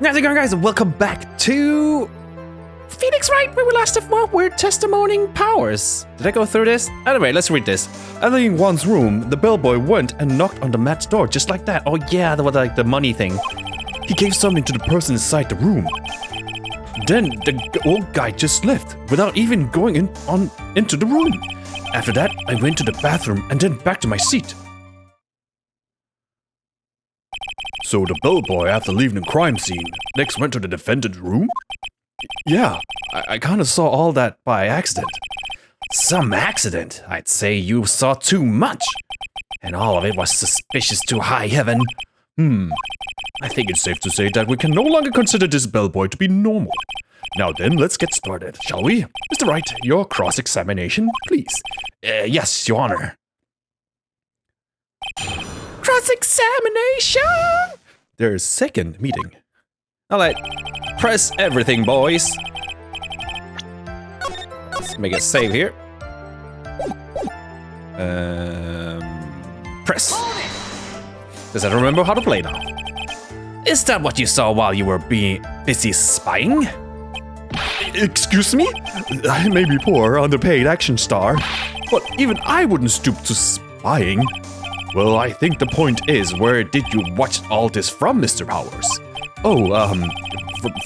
How's it going, guys? Welcome back to Phoenix Wright, where we last left off. We're testimonying powers. Did I go through this? Anyway, let's read this. Entering one's room, the bellboy went and knocked on the mat's door just like that. Oh yeah, that was like the money thing. He gave something to the person inside the room. Then the old guy just left without even going into the room. After that, I went to the bathroom and then back to my seat. So the bellboy, after leaving the crime scene, next went to the defendant's room? Yeah, I kind of saw all that by accident. Some accident? I'd say you saw too much. And all of it was suspicious to high heaven. I think it's safe to say that we can no longer consider this bellboy to be normal. Now then, let's get started, shall we? Mr. Wright, your cross-examination, please. Yes, Your Honor. Cross-examination! There's second meeting. Alright, press everything, boys. Let's make a save here. Press. Does I remember how to play now? Is that what you saw while you were being busy spying? Excuse me? I may be poor, underpaid action star, but even I wouldn't stoop to spying. Well, I think the point is, where did you watch all this from, Mr. Powers? Oh,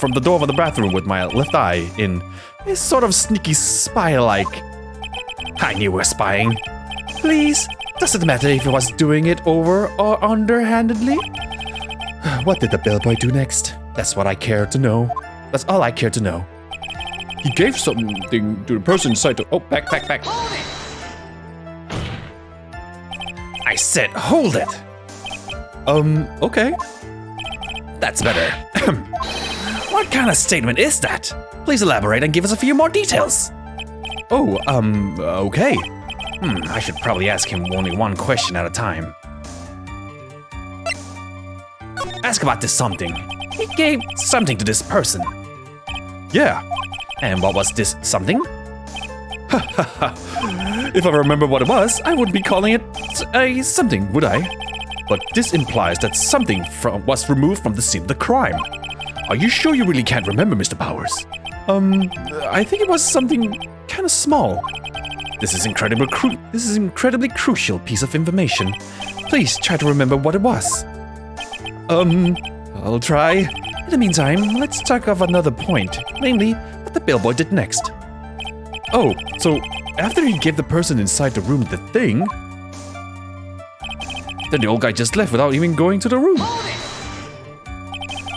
from the door of the bathroom with my left eye in a sort of sneaky spy-like. I knew we were spying. Please, doesn't matter if he was doing it over or underhandedly. What did the bellboy do next? That's what I care to know. That's all I care to know. He gave something to the person inside the... Oh, back. I said, hold it. Okay. That's better. What kind of statement is that? Please elaborate and give us a few more details. Oh, okay. I should probably ask him only one question at a time. Ask about this something. He gave something to this person. Yeah. And what was this something? If I remember what it was, I wouldn't be calling it a something, would I? But this implies that something was removed from the scene of the crime. Are you sure you really can't remember, Mr. Powers? I think it was something kind of small. This is incredibly crucial piece of information. Please try to remember what it was. I'll try. In the meantime, let's talk of another point, namely, what the bellboy did next. Oh, so after he gave the person inside the room the thing, then the old guy just left without even going to the room.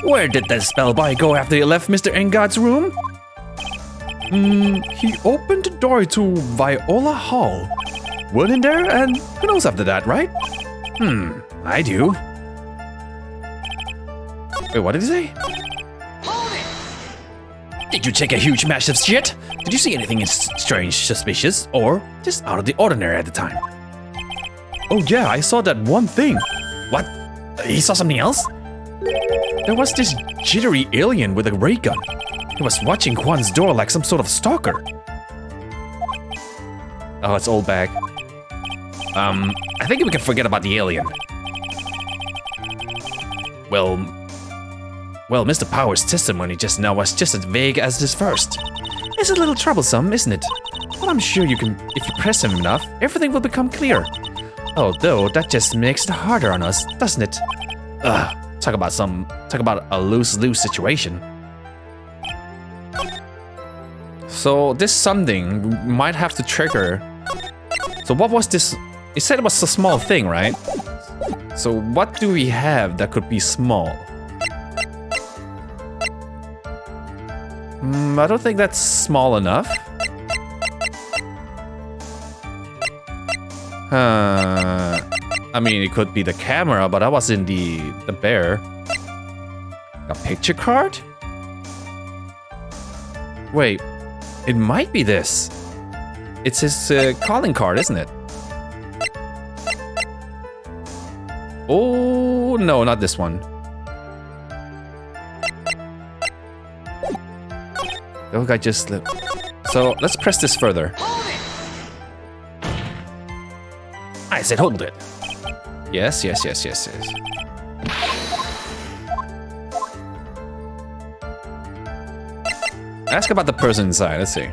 Where did this bellboy go after he left Mr. Engott's room? He opened the door to Viola Hall. Went in there, and who knows after that, right? I do. Wait, what did he say? Did you take a huge massive shit? Did you see anything strange, suspicious, or just out of the ordinary at the time? Oh yeah, I saw that one thing. What? He saw something else? There was this jittery alien with a ray gun. He was watching Juan's door like some sort of stalker. Oh, it's old bag. I think we can forget about the alien. Well, Mr. Powers' testimony just now was just as vague as this first. It's a little troublesome, isn't it? But I'm sure you can, if you press him enough, everything will become clear. Although that just makes it harder on us, doesn't it? Talk about a lose-lose situation. So this something might have to trigger. So what was this? You said it was a small thing, right? So what do we have that could be small? I don't think that's small enough. I mean, it could be the camera, but that was in the bear. A picture card? Wait, it might be this. It's his calling card, isn't it? Oh, no, not this one. The old guy just slipped. So let's press this further. I said hold it. Yes. Ask about the person inside, let's see.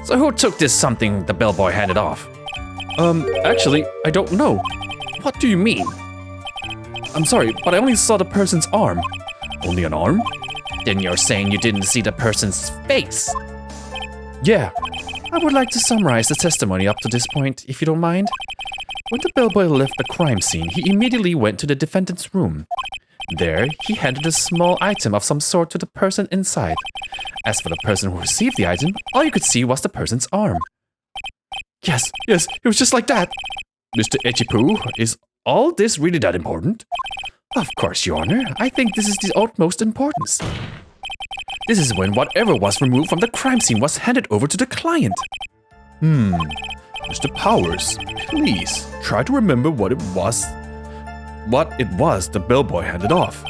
So who took this something the bellboy handed off? Actually, I don't know. What do you mean? I'm sorry, but I only saw the person's arm. Only an arm? Then you're saying you didn't see the person's face? Yeah. I would like to summarize the testimony up to this point, if you don't mind. When the bellboy left the crime scene, he immediately went to the defendant's room. There, he handed a small item of some sort to the person inside. As for the person who received the item, all you could see was the person's arm. Yes, it was just like that. Mr. Echipu, is all this really that important? Of course, Your Honor. I think this is the utmost importance. This is when whatever was removed from the crime scene was handed over to the client. Mr. Powers, please try to remember what it was the bellboy handed off.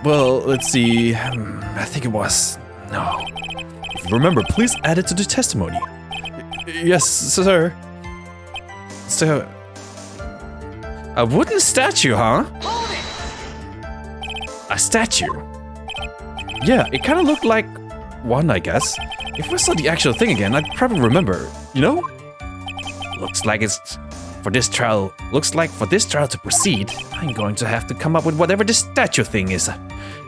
Well, let's see. I think it was... No. If you remember, please add it to the testimony. Yes, sir. So... A wooden statue, huh? A statue? Yeah, it kind of looked like one, I guess. If I saw the actual thing again, I'd probably remember, you know? Looks like for this trial to proceed, I'm going to have to come up with whatever this statue thing is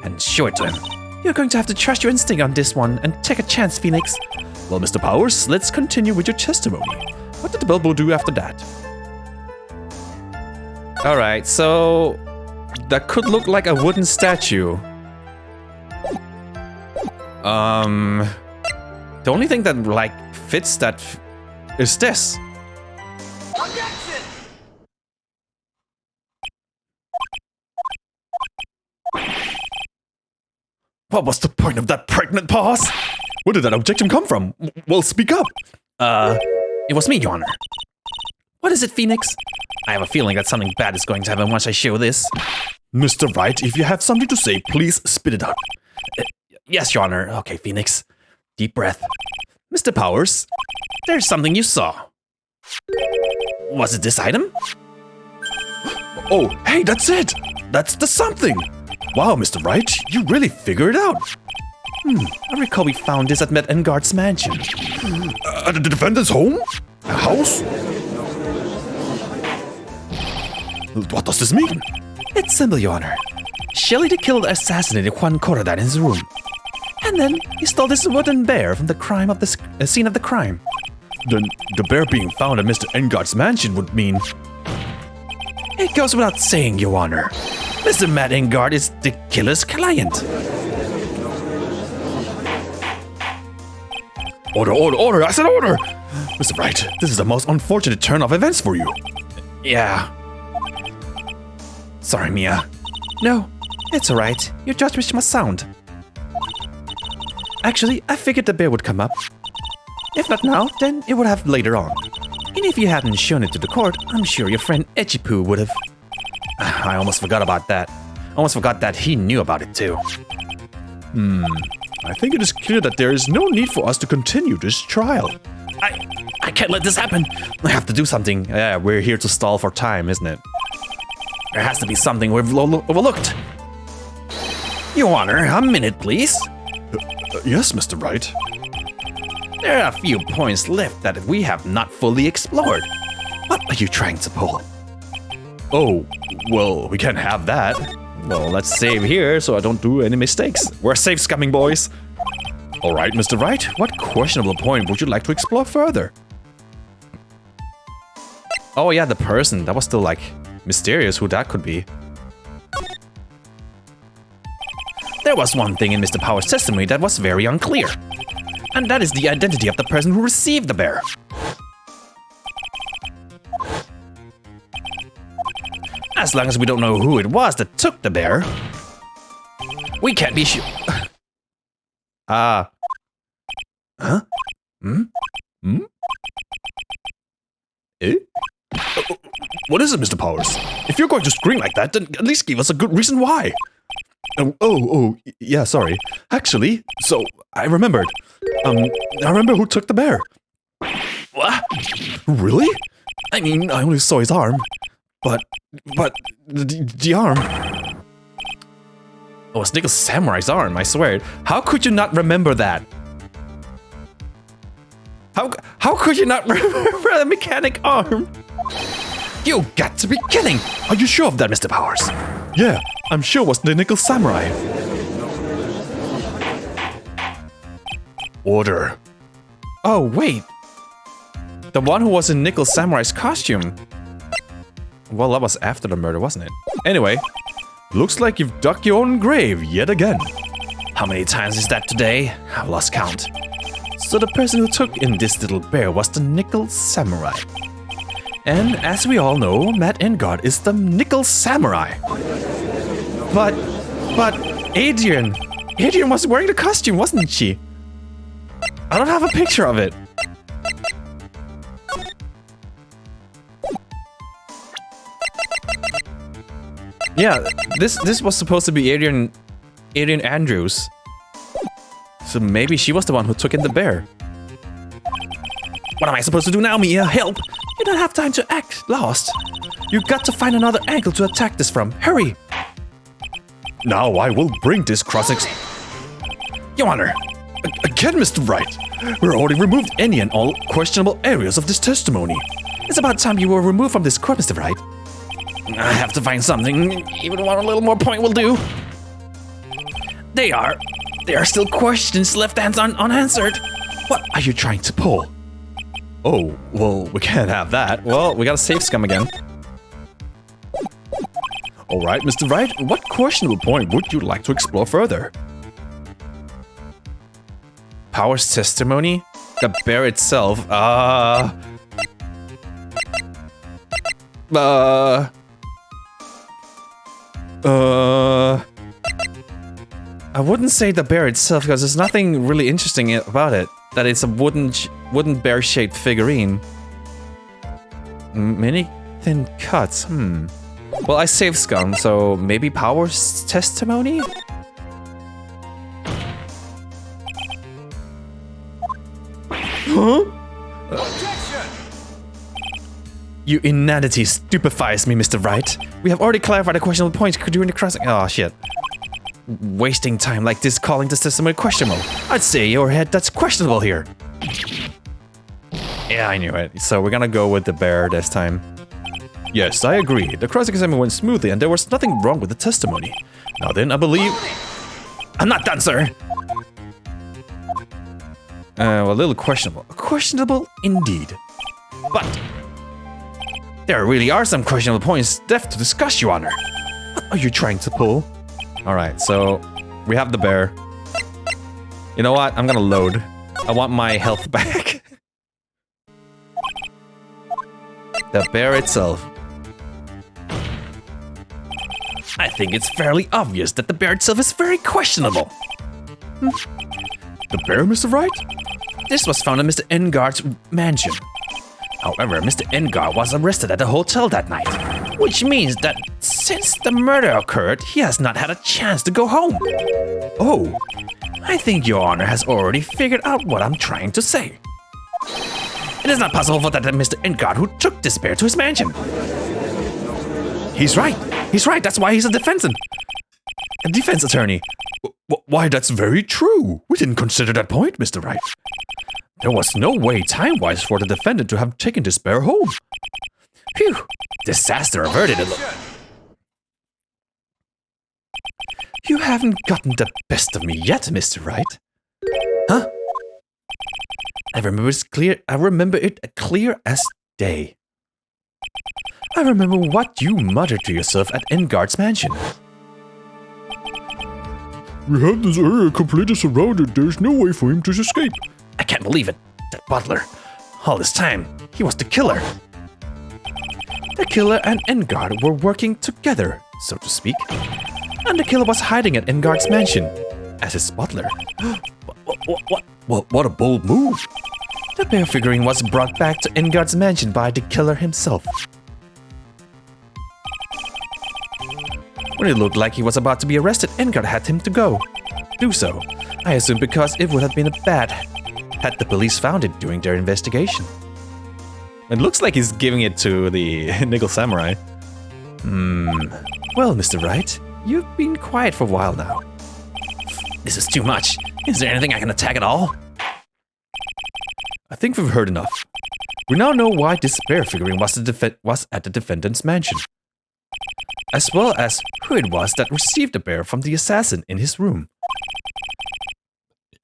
and show it to him. You're going to have to trust your instinct on this one and take a chance, Phoenix. Well, Mr. Powers, let's continue with your testimony. What did the bellboy do after that? Alright, so that could look like a wooden statue. The only thing that like fits that is this. Objection! What was the point of that pregnant pause? Where did that objection come from? Well, speak up. It was me, Your Honor. What is it, Phoenix? I have a feeling that something bad is going to happen once I show this. Mr. Wright, if you have something to say, please spit it out. Yes, Your Honor. Okay, Phoenix. Deep breath. Mr. Powers, there's something you saw. Was it this item? Oh, hey, that's it! That's the something! Wow, Mr. Wright, you really figured it out. I recall we found this at Matt Engard's mansion. At the defendant's home? A house? What does this mean? It's simple, Your Honor. Shelley the Killer assassinated Juan Corrada in his room. And then he stole this wooden bear from the scene of the crime. Then the bear being found at Mr. Engard's mansion would mean... It goes without saying, Your Honor. Mr. Matt Engard is the killer's client. Order! I said order! Mr. Wright, this is the most unfortunate turn of events for you. Yeah. Sorry, Mia. No, it's alright. Your judgment must sound. Actually, I figured the bear would come up. If not now, then it would have later on. And if you hadn't shown it to the court, I'm sure your friend Echipu would have. I almost forgot about that. Almost forgot that he knew about it too. I think it is clear that there is no need for us to continue this trial. I can't let this happen. I have to do something. Yeah, we're here to stall for time, isn't it? There has to be something we've overlooked. Your Honor, a minute, please. Yes, Mr. Wright. There are a few points left that we have not fully explored. What are you trying to pull? Oh, well, we can't have that. Well, let's save here so I don't do any mistakes. We're safe, scumming boys. All right, Mr. Wright, what questionable point would you like to explore further? Oh yeah, the person. That was still like mysterious who that could be. There was one thing in Mr. Powers' testimony that was very unclear. And that is the identity of the person who received the bear. As long as we don't know who it was that took the bear, we can't be sure. Huh? Eh? What is it, Mr. Powers? If you're going to scream like that, then at least give us a good reason why. Yeah, sorry. Actually, so I remembered. I remember who took the bear. What? Really? I mean, I only saw his arm. But the arm. Oh, it's Nicholas Samurai's arm, I swear. How could you not remember that? How could you not remember the mechanic arm? You got to be kidding! Are you sure of that, Mr. Powers? Yeah, I'm sure it was the Nickel Samurai. Order. Oh, wait. The one who was in Nickel Samurai's costume. Well, that was after the murder, wasn't it? Anyway, looks like you've dug your own grave yet again. How many times is that today? I've lost count. So the person who took in this little bear was the Nickel Samurai. And as we all know, Matt Engard is the Nickel Samurai. But Adrian was wearing the costume, wasn't she? I don't have a picture of it. Yeah, this was supposed to be Adrian Andrews. So maybe she was the one who took in the bear. What am I supposed to do now, Mia? Help! You don't have time to act lost. You got to find another angle to attack this from. Hurry! Now I will bring this cross-ex... Your Honor! Again, Mr. Wright! We already removed any and all questionable areas of this testimony. It's about time you were removed from this court, Mr. Wright. I have to find something. Even one little more point will do. There are still questions left unanswered. What are you trying to pull? Oh, well, we can't have that. Well, we gotta save scum again. Alright, Mr. Wright, what questionable point would you like to explore further? Power's testimony? The bear itself? I wouldn't say the bear itself because there's nothing really interesting about it. That it's a wooden bear-shaped figurine. Many thin cuts. Well, I saved scum, so maybe Power's testimony? Huh? Objection! You inanity stupefies me, Mr. Wright. We have already clarified the questionable points during the crossing. Oh, shit. Wasting time like this calling this testimony questionable. I'd say your head that's questionable here. Yeah, I knew it. So we're gonna go with the bear this time. Yes, I agree. The cross-examination went smoothly and there was nothing wrong with the testimony. Now then, I believe... I'm not done, sir! Well, a little questionable. Questionable indeed. But... there really are some questionable points left to discuss, Your Honor. What are you trying to pull? Alright, so... we have the bear. You know what? I'm gonna load. I want my health back. The bear itself. I think it's fairly obvious that the bear itself is very questionable. The bear, Mr. Wright? This was found in Mr. Engard's mansion. However, Mr. Engard was arrested at the hotel that night, which means that since the murder occurred, he has not had a chance to go home. Oh, I think Your Honor has already figured out what I'm trying to say. It is not possible for that Mr. Engard who took this bear to his mansion. He's right. He's right. That's why he's a defense attorney. Why, that's very true. We didn't consider that point, Mr. Wright. There was no way time-wise for the defendant to have taken this bear home. Phew. Disaster averted. You haven't gotten the best of me yet, Mr. Wright. Huh? I remember it clear as day. I remember what you muttered to yourself at Engard's mansion. We have this area completely surrounded. There's no way for him to escape. I can't believe it. That butler. All this time, he was the killer. The killer and Engard were working together, so to speak. And the killer was hiding at Engard's mansion as his butler. What a bold move. The bear figurine was brought back to Engard's mansion by the killer himself. When it looked like he was about to be arrested, Engard had him to do so. I assume because it would have been bad had the police found it during their investigation. It looks like he's giving it to the Nickel Samurai. Well, Mr. Wright, you've been quiet for a while now. This is too much. Is there anything I can attack at all? I think we've heard enough. We now know why this bear figurine was at the defendant's mansion, as well as who it was that received the bear from the assassin in his room.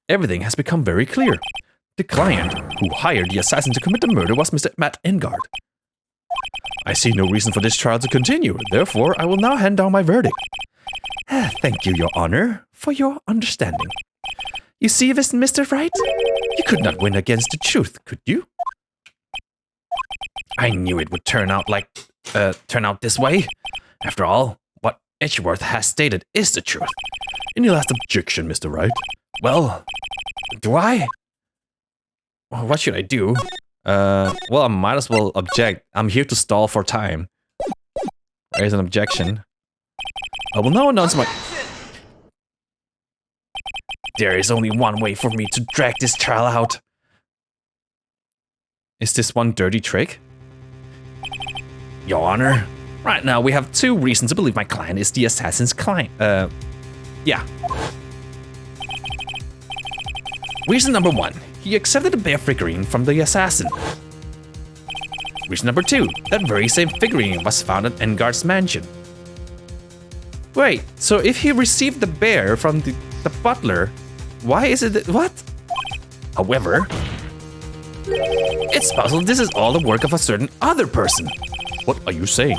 Everything has become very clear. The client who hired the assassin to commit the murder was Mr. Matt Engard. I see no reason for this trial to continue, therefore I will now hand down my verdict. Thank you, Your Honor, for your understanding. You see, Mr. Wright? You could not win against the truth, could you? I knew it would turn out this way. After all, what Edgeworth has stated is the truth. Any last objection, Mr. Wright? Well, do I? Well, what should I do? Well, I might as well object. I'm here to stall for time. There's an objection. I will now announce my... There is only one way for me to drag this trial out. Is this one dirty trick? Your Honor, right now we have 2 reasons to believe my client is the assassin's client. Yeah. Reason number 1, he accepted the bear figurine from the assassin. Reason number 2, that very same figurine was found at Engard's mansion. Wait, so if he received the bear from the butler, why is it what? However, it's possible this is all the work of a certain other person. What are you saying?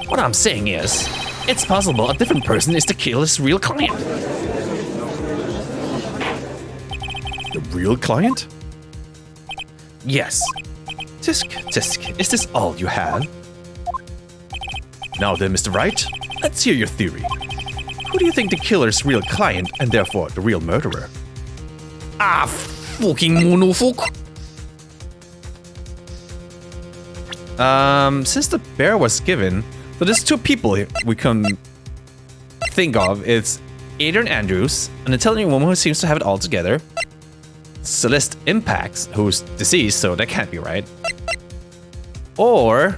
What I'm saying is, it's possible a different person is the killer's real client. The real client? Yes. Tisk, is this all you have? Now then, Mr. Wright, let's hear your theory. Who do you think the killer's real client and therefore the real murderer? Ah, fucking monofuck. Since the bear was given, so there's 2 people we can think of. It's Adrian Andrews, an Italian woman who seems to have it all together. Celeste Impacts, who's deceased, so that can't be right. Or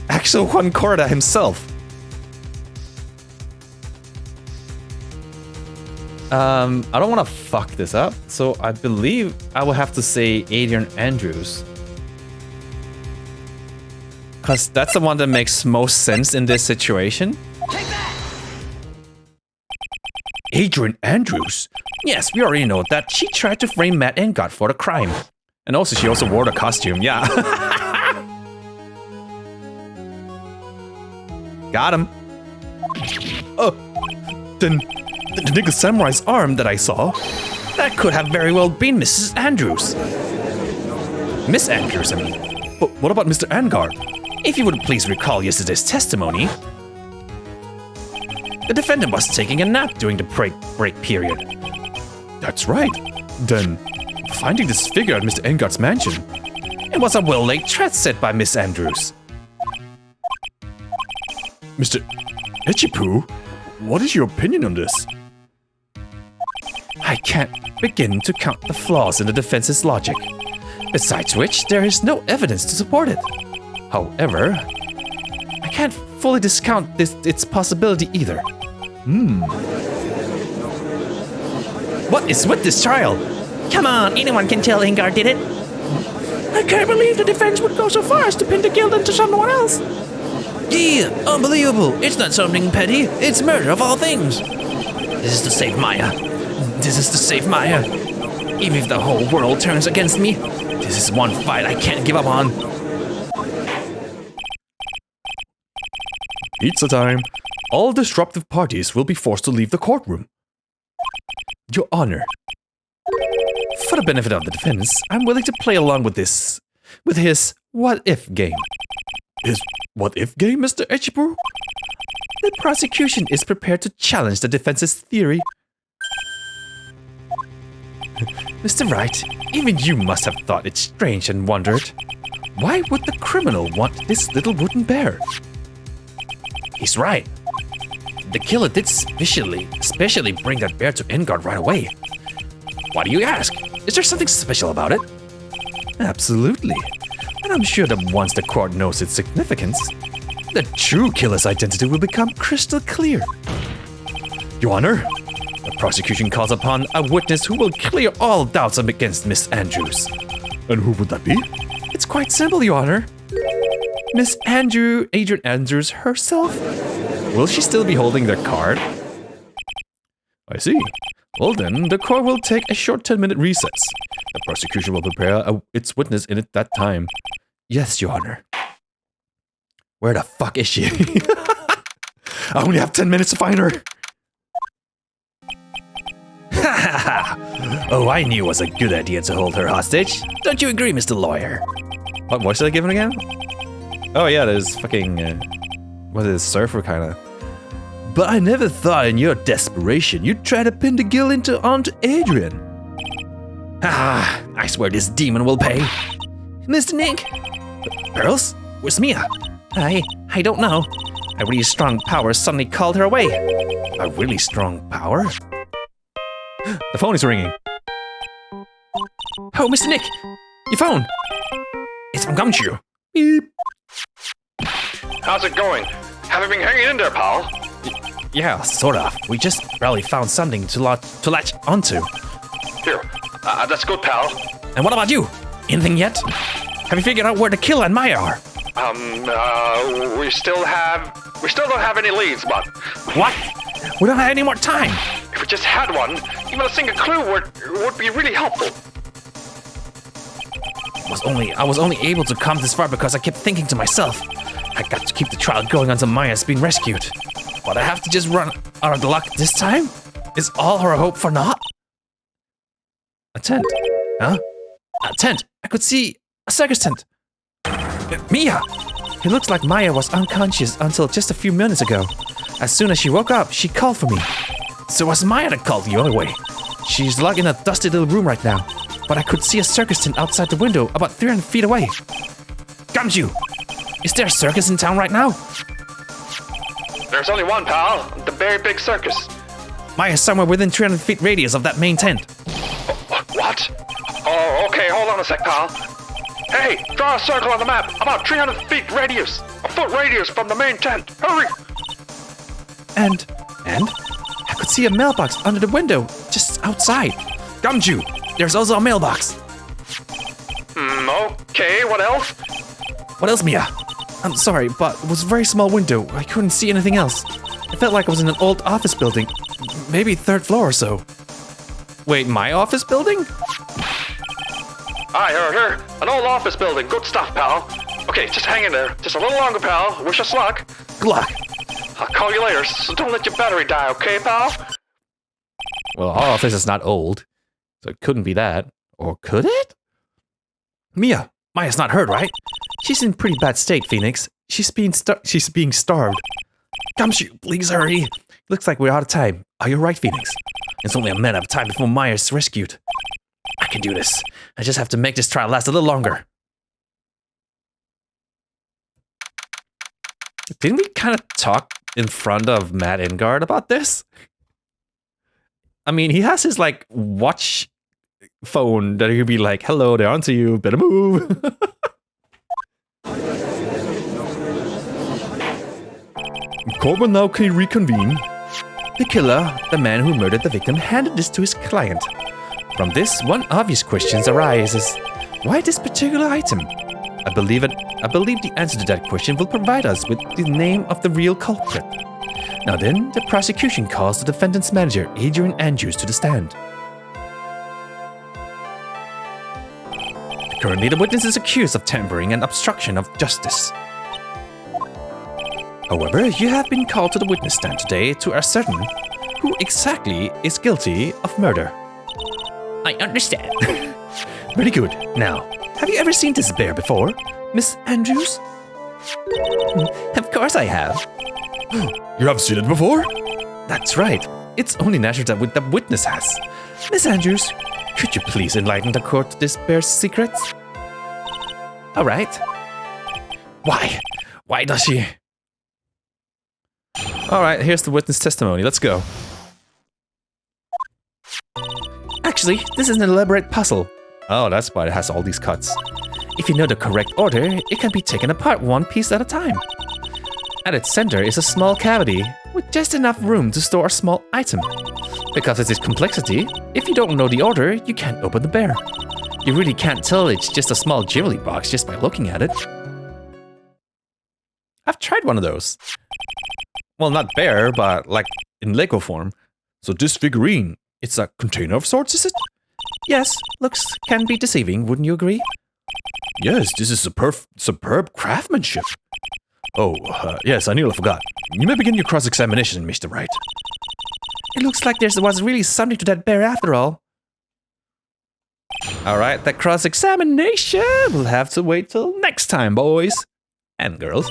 Axel Juan Corda himself. I don't want to fuck this up, so I believe I will have to say Adrian Andrews. Because that's the one that makes most sense in this situation. Take that! Adrian Andrews? Yes, we already know that. She tried to frame Matt Engard for the crime. And also, she also wore the costume, yeah. Got him. Oh, then the nigga samurai's arm that I saw, that could have very well been Mrs. Andrews. Miss Andrews, I mean. But what about Mr. Engard? If you would please recall yesterday's testimony, the defendant was taking a nap during the break period. That's right. Then, finding this figure at Mr. Engard's mansion, it was a well-laid trap set by Miss Andrews. Mr. Ichipu, what is your opinion on this? I can't begin to count the flaws in the defense's logic. Besides which, there is no evidence to support it. However, I can't fully discount its possibility either. What is with this trial? Come on, anyone can tell Engard did it. I can't believe the defense would go so far as to pin the guilt into someone else. Yeah, unbelievable. It's not something petty. It's murder of all things. This is to save Maya. This is to save Maya. Even if the whole world turns against me, this is one fight I can't give up on. Pizza time. All disruptive parties will be forced to leave the courtroom. Your Honor, for the benefit of the defense, I'm willing to play along with his what-if game. His what-if game, Mr. Ichibu? The prosecution is prepared to challenge the defense's theory. Mr. Wright, even you must have thought it strange and wondered, why would the criminal want this little wooden bear? He's right. The killer did specially bring that bear to Engard right away. Why do you ask? Is there something special about it? Absolutely. And I'm sure that once the court knows its significance, the true killer's identity will become crystal clear. Your Honor, the prosecution calls upon a witness who will clear all doubts against Miss Andrews. And who would that be? It's quite simple, Your Honor. Miss Adrian Andrews herself. Will she still be holding the card? I see. Well then, the court will take a short 10-minute recess. The prosecution will prepare its witness in at that time. Yes, Your Honor. Where the fuck is she? I only have 10 minutes to find her. Oh, I knew it was a good idea to hold her hostage. Don't you agree, Mr. Lawyer? What voice did I give him again? Oh yeah, there's fucking, what is it, surfer kinda. But I never thought in your desperation you'd try to pin the guilt onto Adrian. Ah, I swear this demon will pay. Mr. Nick? Girls? Where's Mia? I don't know. A really strong power suddenly called her away. A really strong power? The phone is ringing. Oh, Mr. Nick! Your phone! It's from Gumshoe. Beep. How's it going? Have you been hanging in there, pal? Yeah, sort of. We just barely found something to latch onto. Here, that's good, pal. And what about you? Anything yet? Have you figured out where the killer and Maya are? We still don't have any leads, but... What? We don't have any more time. If we just had one, even a single clue would be really helpful. I was only able to come this far because I kept thinking to myself, I got to keep the trial going until Maya's been rescued. But I have to just run out of luck this time? Is all her hope for naught? A tent? Huh? A tent! I could see a circus tent! Mia! It looks like Maya was unconscious until just a few minutes ago. As soon as she woke up, she called for me. So it was Maya that called you anyway. She's locked in a dusty little room right now. But I could see a circus tent outside the window about 300 feet away. Gumshoe! Is there a circus in town right now? There's only one, pal. The very big circus. Maya's somewhere within 300 feet radius of that main tent. What? Oh, okay, hold on a sec, pal. Hey, draw a circle on the map, about 300 feet radius. A foot radius from the main tent. Hurry! And? I could see a mailbox under the window, just outside. Gumshoe, there's also a mailbox. Okay, what else? What else, Mia? I'm sorry, but it was a very small window. I couldn't see anything else. I felt like I was in an old office building. Maybe 3rd floor or so. Wait, my office building? Here. An old office building. Good stuff, pal. Okay, just hang in there. Just a little longer, pal. Wish us luck. Good luck. I'll call you later, so don't let your battery die, okay, pal? Well, our office is not old, so it couldn't be that. Or could it? Mia, Maya's not hurt, right? She's in pretty bad state, Phoenix. She's being starved. Gumshoe, please hurry. Looks like we're out of time. Are you right, Phoenix? It's only a matter of time before Maya's rescued. I can do this. I just have to make this trial last a little longer. Didn't we kind of talk in front of Matt Engard about this? I mean, he has his, like, watch phone that he could be like, hello, they're onto you, better move. Court will now reconvene. The killer, the man who murdered the victim, handed this to his client. From this, one obvious question arises. Why this particular item? I believe the answer to that question will provide us with the name of the real culprit. Now then, the prosecution calls the defendant's manager, Adrian Andrews, to the stand. Currently, the witness is accused of tampering and obstruction of justice. However, you have been called to the witness stand today to ascertain who exactly is guilty of murder. I understand. Very good. Now, have you ever seen this bear before, Miss Andrews? Of course I have. You have seen it before? That's right. It's only natural that the witness has. Miss Andrews, could you please enlighten the court to this bear's secrets? All right. Why? Why does she? All right, here's the witness testimony. Let's go. Actually, this is an elaborate puzzle. Oh, that's why it has all these cuts. If you know the correct order, it can be taken apart one piece at a time. At its center is a small cavity with just enough room to store a small item. Because of its complexity, if you don't know the order, you can't open the bear. You really can't tell it's just a small jewelry box just by looking at it. I've tried one of those. Well, not bare, but like in Lego form. So this figurine, it's a container of sorts, is it? Yes, looks can be deceiving, wouldn't you agree? Yes, this is superb craftsmanship. Oh, yes, I nearly forgot. You may begin your cross-examination, Mr. Wright. It looks like there was really something to that bear after all. Alright, that cross-examination will have to wait till next time, boys. And girls.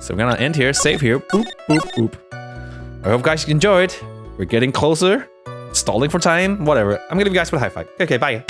So we're gonna end here, save here. Boop, boop, boop. I hope guys enjoyed. We're getting closer. Stalling for time, whatever. I'm gonna give you guys a high five. Okay, bye.